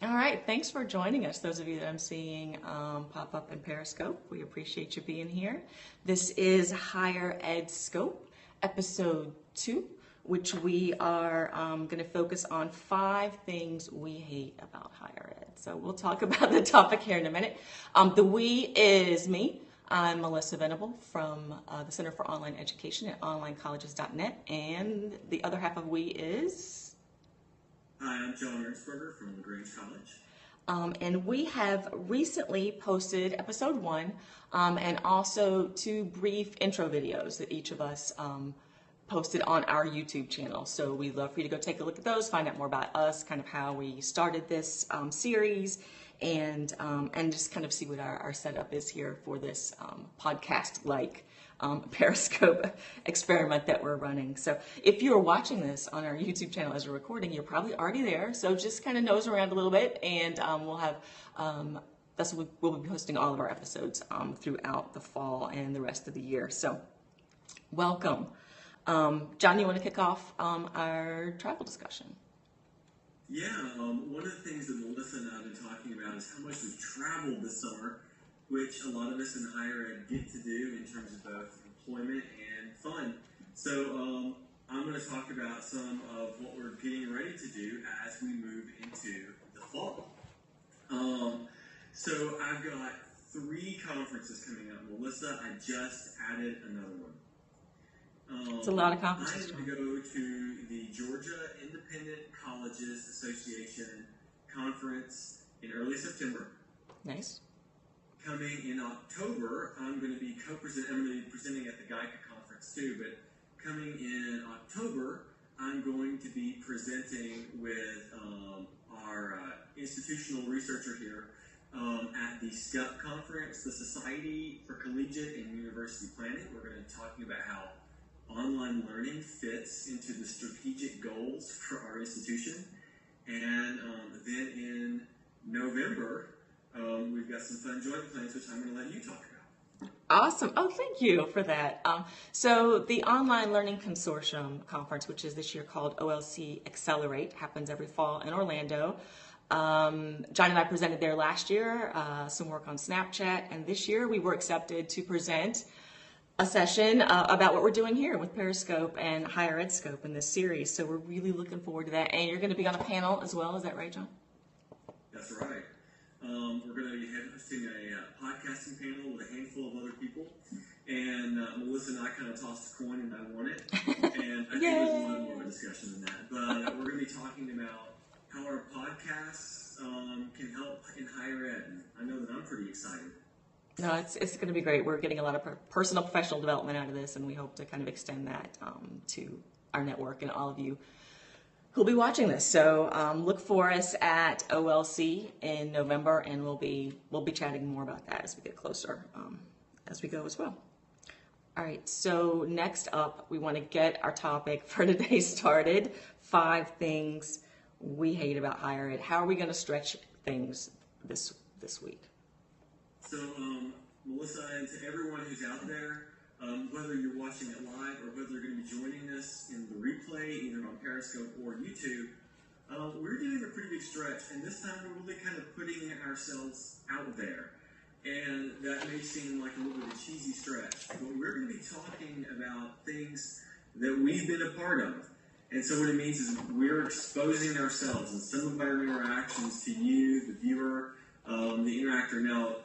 All right, thanks for joining us. Those of you that I'm seeing pop up in Periscope, we appreciate you being here. This is HigherEdScope, episode 2, which we are going to focus on 5 things we hate about higher ed. So we'll talk about the topic here in a minute. The we is me. I'm Melissa Venable from the Center for Online Education at onlinecolleges.net, and the other half of we is... Hi, I'm John Ernsberger from LaGrange College. And we have recently posted episode 1 and also 2 brief intro videos that each of us posted on our YouTube channel. So we'd love for you to go take a look at those, find out more about us, kind of how we started this series, and just kind of see what our setup is here for this podcast-like Periscope experiment that we're running. So if you're watching this on our YouTube channel as a recording, you're probably already there. So just kind of nose around a little bit, and we'll have we'll be posting all of our episodes throughout the fall and the rest of the year. So welcome. John, you want to kick off our travel discussion? Yeah, one of the things that Melissa and I have been talking about is how much we've traveled this summer, which a lot of us in higher ed get to do in terms of both employment and fun. So I'm going to talk about some of what we're getting ready to do as we move into the fall. So I've got 3 conferences coming up. Melissa, I just added another one. It's a lot of conferences. I'm going to go to the Georgia Independent Colleges Association conference in early September. Nice. Coming in October, I'm going to be presenting at the GEICA conference too, but coming in October, I'm going to be presenting with our institutional researcher here at the SCUP conference, the Society for Collegiate and University Planning. We're going to be talking about how online learning fits into the strategic goals for our institution. And then in November, we've got some fun joint plans, which I'm going to let you talk about. Awesome. Oh, thank you for that. So the Online Learning Consortium Conference, which is this year called OLCAccelerate, happens every fall in Orlando. John and I presented there last year, some work on Snapchat, and this year we were accepted to present a session about what we're doing here with Periscope and HigherEdScope in this series. So we're really looking forward to that. And you're going to be on a panel as well. Is that right, John? That's right. We're going to be hosting a podcasting panel with a handful of other people. And Melissa and I kind of tossed a coin and I won it. And I think there's a lot more of a discussion than that. But we're going to be talking about how our podcasts can help in higher ed. And I know that I'm pretty excited. No, it's going to be great. We're getting a lot of personal professional development out of this, and we hope to kind of extend that to our network and all of you who'll be watching this. So look for us at OLC in November, and we'll be chatting more about that as we get closer as we go as well. All right, so next up, we want to get our topic for today started. 5 things we hate about higher ed. How are we going to stretch things this week? So, Melissa, and to everyone who's out there, whether you're watching it live or whether you're going to be joining us in the replay, either on Periscope or YouTube, we're doing a pretty big stretch, and this time we're really kind of putting ourselves out there. And that may seem like a little bit of a cheesy stretch, but we're going to be talking about things that we've been a part of. And so what it means is we're exposing ourselves and some of our interactions to you, the viewer, the interactor. Now,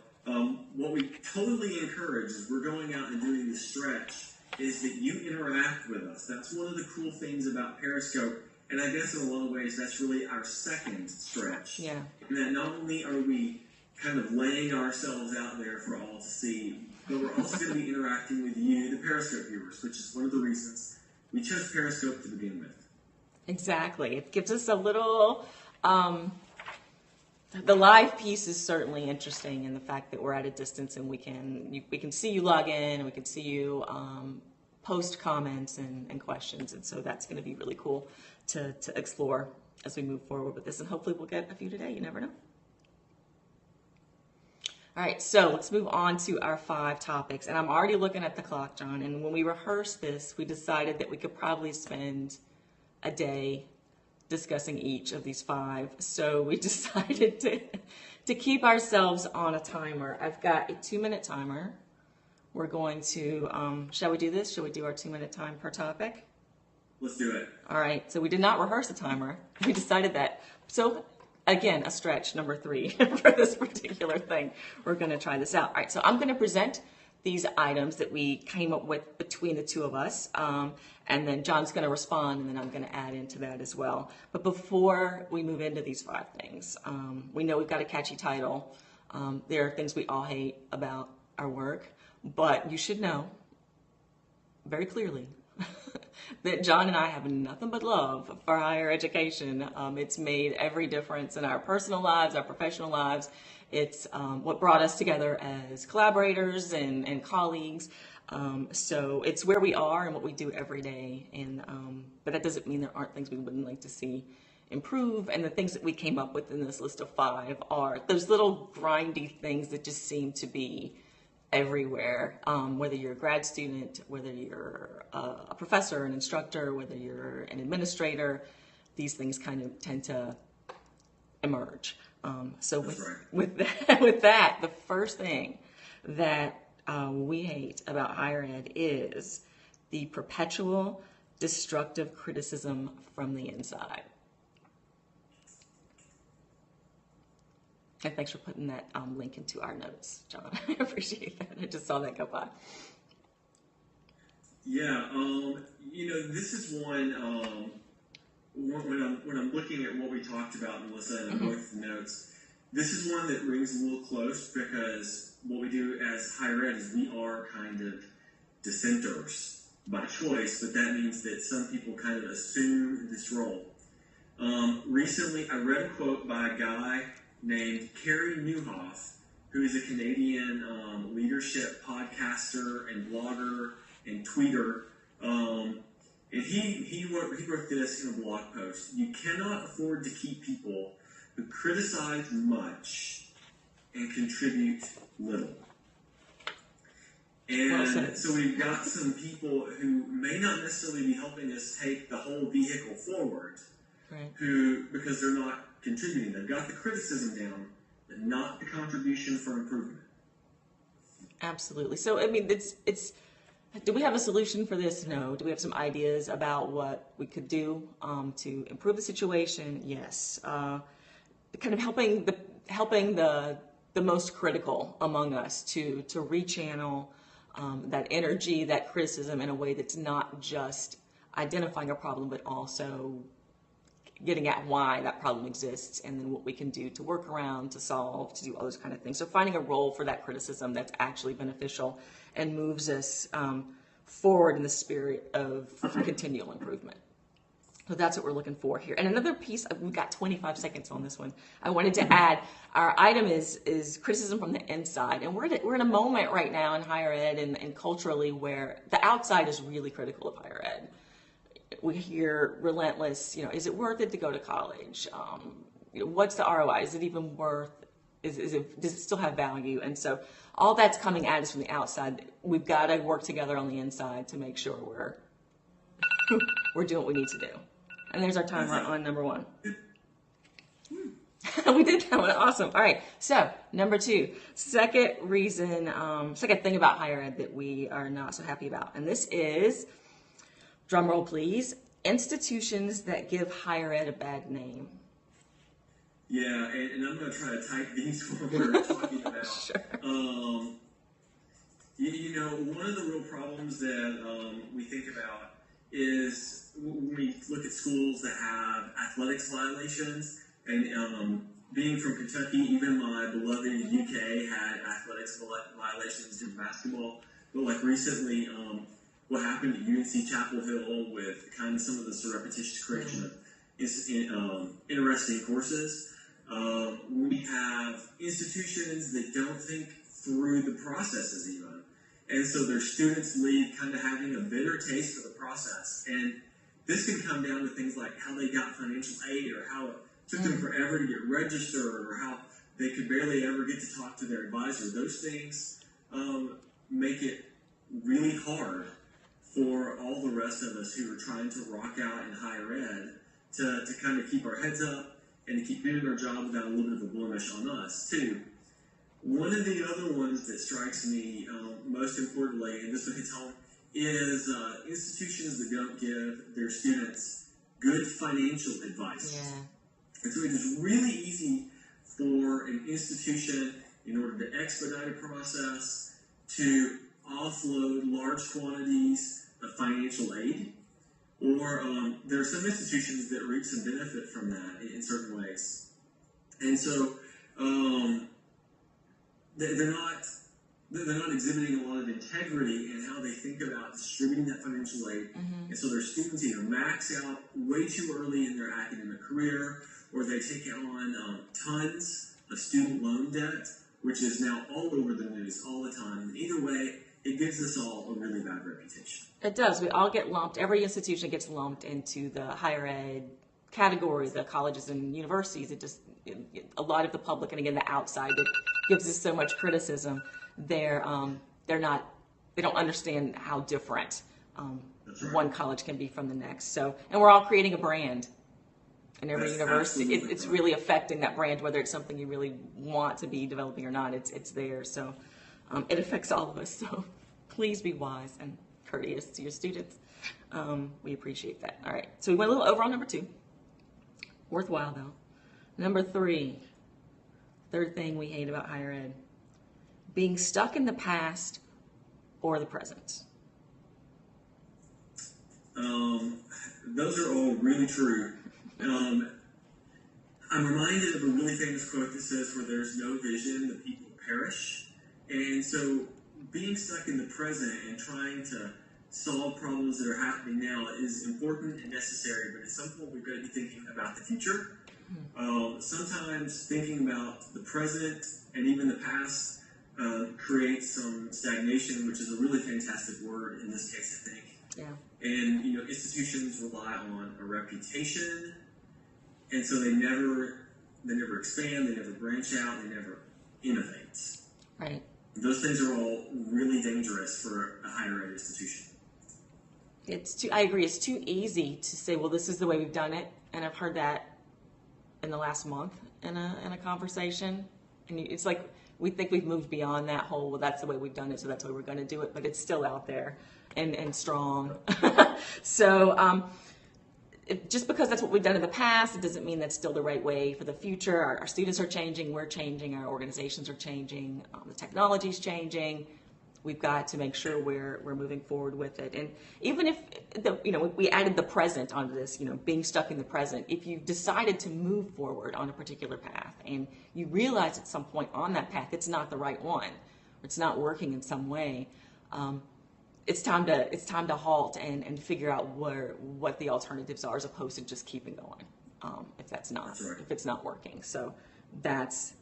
what we totally encourage is we're going out and doing this stretch is that you interact with us. That's one of the cool things about Periscope. And I guess in a lot of ways, that's really our second stretch. Yeah. And that not only are we kind of laying ourselves out there for all to see, but we're also going to be interacting with you, the Periscope viewers, which is one of the reasons we chose Periscope to begin with. Exactly. It gives us a little... the live piece is certainly interesting in the fact that we're at a distance and we can see you log in and we can see you post comments and questions, and so that's going to be really cool to explore as we move forward with this, and hopefully we'll get a few today. You never know. All right, so let's move on to our 5 topics, and I'm already looking at the clock, John, and when we rehearsed this, we decided that we could probably spend a day discussing each of these 5. So we decided to keep ourselves on a timer. I've got a 2-minute timer. We're going to, shall we do this? Shall we do our 2-minute time per topic? Let's do it. All right, so we did not rehearse a timer. We decided that. So again, a stretch, number 3 for this particular thing. We're gonna try this out. All right, so I'm gonna present these items that we came up with between the 2 of us. And then John's gonna respond, and then I'm gonna add into that as well. But before we move into these 5 things, we know we've got a catchy title. There are things we all hate about our work, but you should know very clearly that John and I have nothing but love for higher education. It's made every difference in our personal lives, our professional lives. It's what brought us together as collaborators and colleagues. So it's where we are and what we do every day. But that doesn't mean there aren't things we wouldn't like to see improve. And the things that we came up with in this list of 5 are those little grindy things that just seem to be everywhere, whether you're a grad student, whether you're a professor, an instructor, whether you're an administrator, these things kind of tend to emerge. So with that, the first thing that we hate about higher ed is the perpetual destructive criticism from the inside. And thanks for putting that link into our notes, John. I appreciate that. I just saw that go by. Yeah, this is one, when I'm looking at what we talked about, Melissa, and both the notes, this is one that rings a little close because what we do as higher ed is we are kind of dissenters by choice, but that means that some people kind of assume this role. Recently, I read a quote by a guy named Carey Nieuwhof, who is a Canadian leadership podcaster and blogger and tweeter. And he wrote this in a blog post: "You cannot afford to keep people who criticize much and contribute little." And so we've got some people who may not necessarily be helping us take the whole vehicle forward, right, who, because they're not contributing. They've got the criticism down, but not the contribution for improvement. Absolutely. So, I mean, it's. Do we have a solution for this? No. Do we have some ideas about what we could do to improve the situation? Yes. Kind of helping the most critical among us to rechannel that energy, that criticism in a way that's not just identifying a problem, but also getting at why that problem exists, and then what we can do to work around, to solve, to do all those kind of things. So finding a role for that criticism that's actually beneficial and moves us forward in the spirit of continual improvement. So that's what we're looking for here. And another piece, we've got 25 seconds on this one. I wanted to add, our item is criticism from the inside. And we're in a moment right now in higher ed and culturally where the outside is really critical of higher ed. We hear Relentless, is it worth it to go to college? What's the ROI? Is it even worth, does it still have value? And so all that's coming at us from the outside. We've got to work together on the inside to make sure we're doing what we need to do. And there's our timer on number 1. We did that one. Awesome. All right. So number 2, second thing about higher ed that we are not so happy about. And this is, drum roll please, institutions that give higher ed a bad name. Yeah, and I'm going to try to type these when we're talking about. Sure. One of the real problems that we think about is when we look at schools that have athletics violations, and being from Kentucky, even my beloved UK had athletics violations in basketball. But like recently, what happened at UNC Chapel Hill with kind of some of the surreptitious creation of interesting courses. We have institutions that don't think through the processes even. And so their students leave kind of having a bitter taste for the process. And this can come down to things like how they got financial aid, or how it took them forever to get registered, or how they could barely ever get to talk to their advisor. Those things make it really hard for all the rest of us who are trying to rock out in higher ed to kind of keep our heads up and to keep doing our job without a little bit of a blemish on us, too. One of the other ones that strikes me most importantly, and this one hits home, is institutions that don't give their students good financial advice. Yeah. And so it is really easy for an institution, in order to expedite a process, to offload large quantities of financial aid. Or there are some institutions that reap some benefit from that in certain ways. And so they're not exhibiting a lot of integrity in how they think about distributing that financial aid. Mm-hmm. And so their students either max out way too early in their academic career, or they take on tons of student loan debt, which is now all over the news all the time. And either way, it gives us all a really bad reputation. It does. We all get lumped. Every institution gets lumped into the higher ed category, the colleges and universities. A lot of the public, and again, the outside, that gives us so much criticism. They don't understand how different one college can be from the next. So, and we're all creating a brand in every university. It's really affecting that brand, whether it's something you really want to be developing or not. It's there. So it affects all of us. So please be wise and courteous to your students. We appreciate that. All right. So we went a little over on number 2. Worthwhile though. Number 3, third thing we hate about higher ed, being stuck in the past or the present. Those are all really true. I'm reminded of a really famous quote that says, "Where there's no vision, the people perish." And so being stuck in the present and trying to solve problems that are happening now is important and necessary, but at some point we've got to be thinking about the future. Sometimes thinking about the present and even the past creates some stagnation, which is a really fantastic word in this case, I think. Yeah. And institutions rely on a reputation, and so they never expand, they never branch out, they never innovate. Right. Those things are all really dangerous for a higher ed institution. I agree. It's too easy to say, well, this is the way we've done it, and I've heard that in the last month in a conversation, and it's like we think we've moved beyond that whole, well, that's the way we've done it, so that's the way we're going to do it, but it's still out there and strong. So just because that's what we've done in the past, it doesn't mean that's still the right way for the future. Our students are changing, we're changing, our organizations are changing, the technology's changing. We've got to make sure we're moving forward with it. And even if we added the present onto this, being stuck in the present, if you decided to move forward on a particular path and you realize at some point on that path it's not the right one, or it's not working in some way, it's time to halt and figure out what the alternatives are, as opposed to just keeping going if it's not working. So that's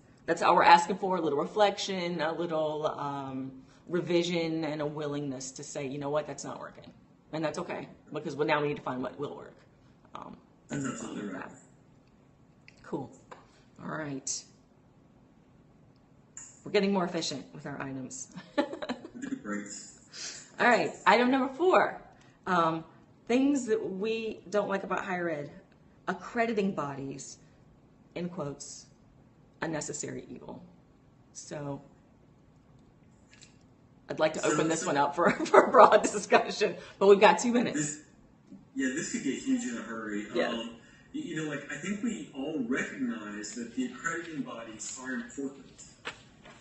all we're asking for: a little reflection, a little revision, and a willingness to say, you know what, that's not working, and that's okay, because now we need to find what will work. That's absolutely right. Cool. All right. We're getting more efficient with our items. Great. All right. Item number 4. Things that we don't like about higher ed. Accrediting bodies, in quotes, a necessary evil. So I'd like to open this one up for a broad discussion, but we've got 2 minutes. This could get huge in a hurry. Yeah. I think we all recognize that the accrediting bodies are important.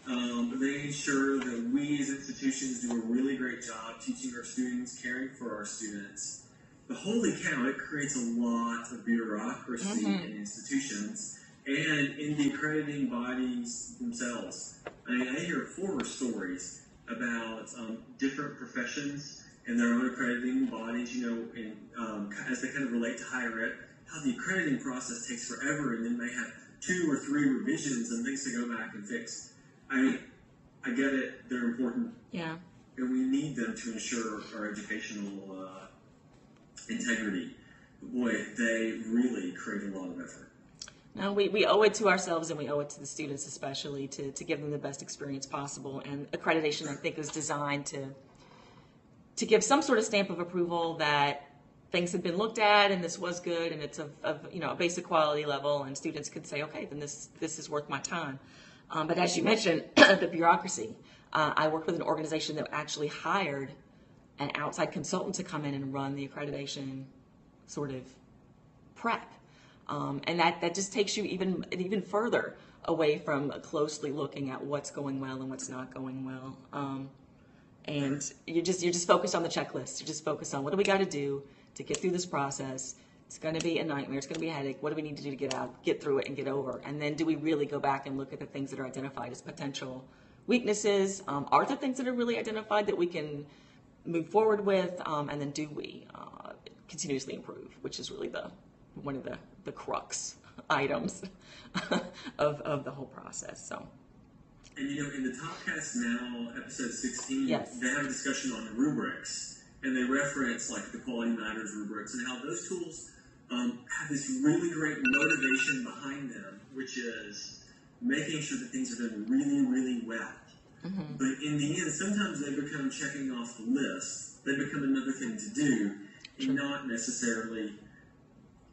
They ensure that we as institutions do a really great job teaching our students, caring for our students. But holy cow, it creates a lot of bureaucracy in institutions and in the accrediting bodies themselves. I hear horror stories about different professions and their own accrediting bodies, as they kind of relate to higher ed, how the accrediting process takes forever, and then they have 2 or 3 revisions and things to go back and fix. I get it, they're important. Yeah. And we need them to ensure our educational integrity. But boy, they really create a lot of effort. No, we owe it to ourselves, and we owe it to the students especially to give them the best experience possible. And accreditation, I think, is designed to give some sort of stamp of approval that things had been looked at and this was good and it's of a basic quality level, and students could say, okay, then this is worth my time. But as you mentioned, the bureaucracy. I worked with an organization that actually hired an outside consultant to come in and run the accreditation sort of prep. And that just takes you even further away from closely looking at what's going well and what's not going well. And you're just focused on the checklist. You're just focused on what do we got to do to get through this process. It's going to be a nightmare. It's going to be a headache. What do we need to do to get through it and get over? And then do we really go back and look at the things that are identified as potential weaknesses? Are there things that are really identified that we can move forward with? And then do we continuously improve, which is really one of the crux items of the whole process. So. And in the Topcast Now, episode 16, yes. They have a discussion on rubrics, and they reference like the Quality Matters rubrics and how those tools have this really great motivation behind them, which is making sure that things are done really, really well. Mm-hmm. But in the end, sometimes they become checking off the list. They become another thing to do, and not necessarily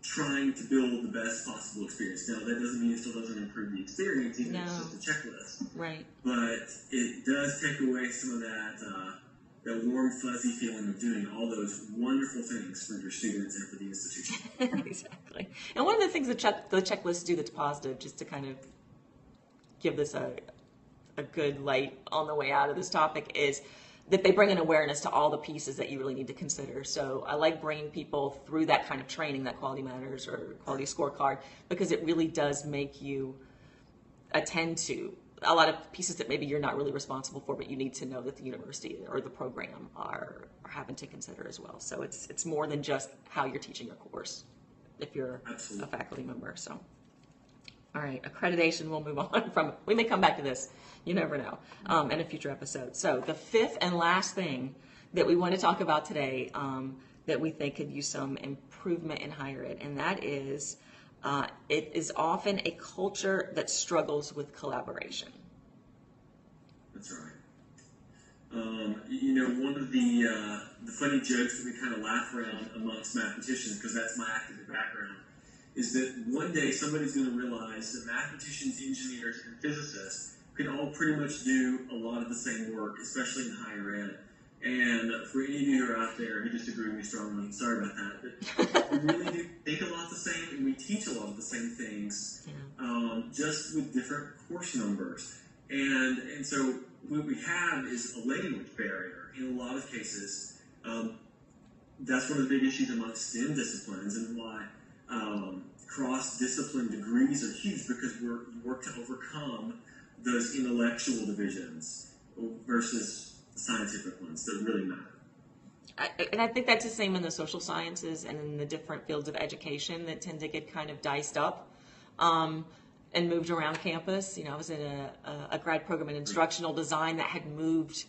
trying to build the best possible experience. Now, that doesn't mean it still doesn't improve the experience, even if it's just a checklist. Right. But it does take away some of that warm, fuzzy feeling of doing all those wonderful things for your students and for the institution. Exactly. And one of the things the checklists do that's positive, just to kind of give this a good light on the way out of this topic, is that they bring an awareness to all the pieces that you really need to consider. So I like bringing people through that kind of training, that Quality Matters or Quality Scorecard, because it really does make you attend to a lot of pieces that maybe you're not really responsible for, but you need to know that the university or the program are having to consider as well. So it's more than just how you're teaching your course if you're a faculty member. So, all right, accreditation, we'll move on from. We may come back to this. You never know, in a future episode. So the fifth and last thing that we want to talk about today that we think could use some improvement in higher ed, and that is it is often a culture that struggles with collaboration. That's right. One of the funny jokes that we kind of laugh around amongst mathematicians, because that's my academic background, is that one day somebody's going to realize that mathematicians, engineers, and physicists can all pretty much do a lot of the same work, especially in higher ed. And for any of you who are out there who disagree with me strongly, sorry about that, but we really do think a lot the same, and we teach a lot of the same things, just with different course numbers. And so what we have is a language barrier in a lot of cases. That's one of the big issues amongst STEM disciplines, and why cross-discipline degrees are huge, because we work to overcome those intellectual divisions versus scientific ones that really matter. And I think that's the same in the social sciences and in the different fields of education that tend to get kind of diced up and moved around campus. I was in a grad program in instructional design that had moved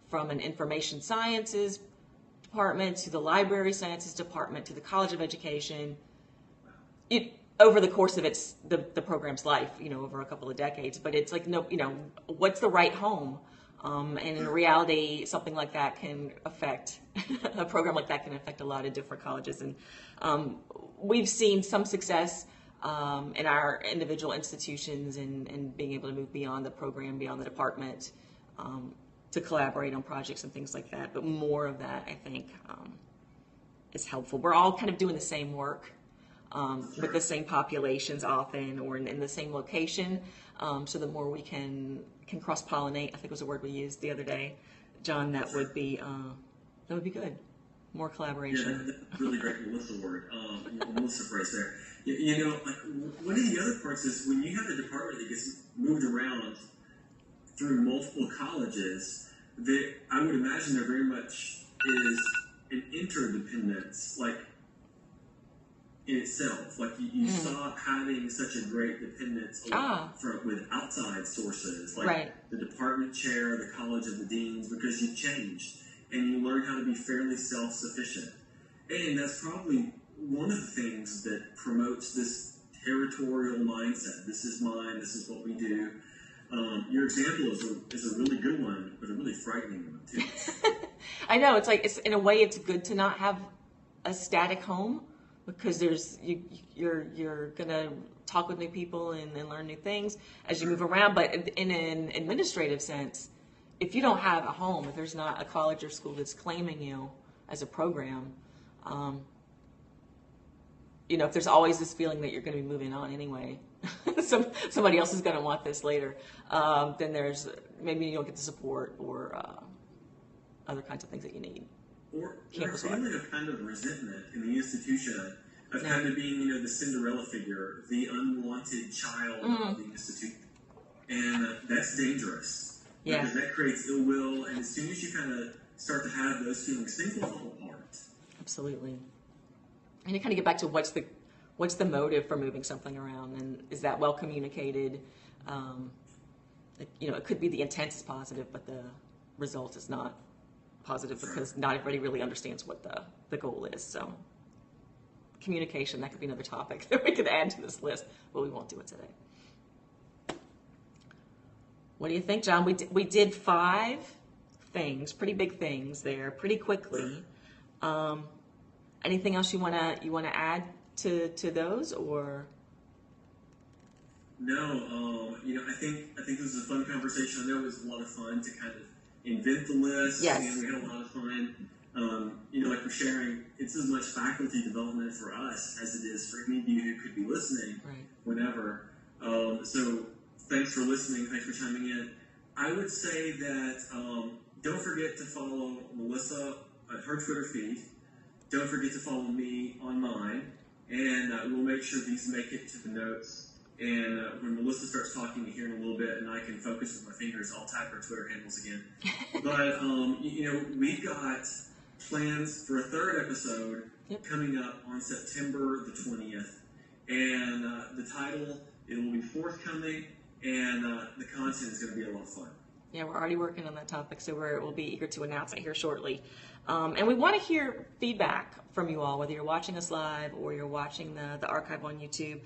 from an information sciences department to the library sciences department to the College of Education. Over the course of the program's life, over a couple of decades, but it's like, what's the right home? And in reality, something like that can affect, a program like that can affect a lot of different colleges. And we've seen some success in our individual institutions in being able to move beyond the program, beyond the department, to collaborate on projects and things like that. But more of that, I think, is helpful. We're all kind of doing the same work. With the same populations often, or in the same location. So the more we can cross-pollinate, I think was a word we used the other day, John, that would be good. More collaboration. Yeah, that's really great Melissa word. Melissa phrase there. One of the other parts is when you have a department that gets moved around through multiple colleges, that I would imagine there very much is an interdependence, like in itself. Like you stop having such a great dependence with outside sources, like the department chair, the college of the deans, because you've changed and you learn how to be fairly self-sufficient. And that's probably one of the things that promotes this territorial mindset. This is mine, this is what we do. Your example is a really good one, but a really frightening one too. I know, it's in a way it's good to not have a static home, because you're gonna talk with new people and learn new things as you move around. But in an administrative sense, if you don't have a home, if there's not a college or school that's claiming you as a program, if there's always this feeling that you're going to be moving on anyway, somebody else is going to want this later, then there's maybe you don't get the support or other kinds of things that you need. Or a feeling of kind of resentment in the institution of kind of being, the Cinderella figure, the unwanted child of the institution. And that's dangerous. Yeah. Because that creates ill will, and as soon as you kind of start to have those feelings, things will fall apart. Absolutely. And you kind of get back to what's the motive for moving something around, and is that well communicated? It could be the intent is positive, but the result is not positive because not everybody really understands what the goal is. So communication, that could be another topic that we could add to this list, but we won't do it today. What do you think, John? We did 5 things, pretty big things there, pretty quickly. Anything else you wanna add to those, or? No, I think this was a fun conversation. I know it was a lot of fun to kind of invent the list. Yes. And we had a lot of fun. Like we're sharing, it's as much faculty development for us as it is for any of you who could be listening, right, whenever. So thanks for listening. Thanks for chiming in. I would say that don't forget to follow Melissa on her Twitter feed. Don't forget to follow me on mine, and we'll make sure these make it to the notes. And when Melissa starts talking here in a little bit, and I can focus with my fingers, I'll type her Twitter handles again. But we've got plans for a 3rd episode coming up on September the 20th, and the title, it will be forthcoming, and the content is going to be a lot of fun. Yeah, we're already working on that topic, so we'll be eager to announce it here shortly. And we want to hear feedback from you all, whether you're watching us live or you're watching the archive on YouTube.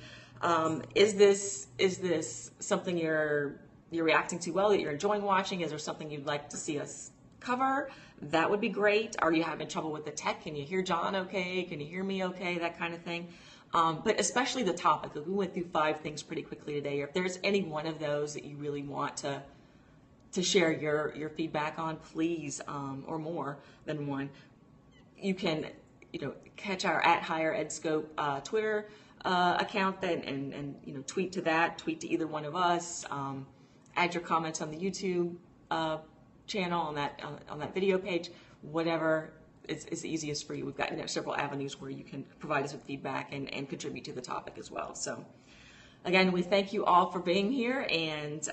Is this something you're reacting to well, that you're enjoying watching? Is there something you'd like to see us cover? That would be great. Are you having trouble with the tech? Can you hear John okay? Can you hear me okay? That kind of thing. But especially the topic. We went through 5 things pretty quickly today. If there's any one of those that you really want to share your feedback on, please, or more than one, you can catch our @HigherEdScope Twitter account and tweet to that, tweet to either one of us, add your comments on the YouTube channel on that video page, whatever is easiest for you. We've got several avenues where you can provide us with feedback and contribute to the topic as well. So again, we thank you all for being here, and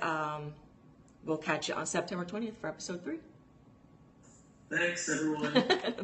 we'll catch you on September 20th for episode 3. Thanks, everyone.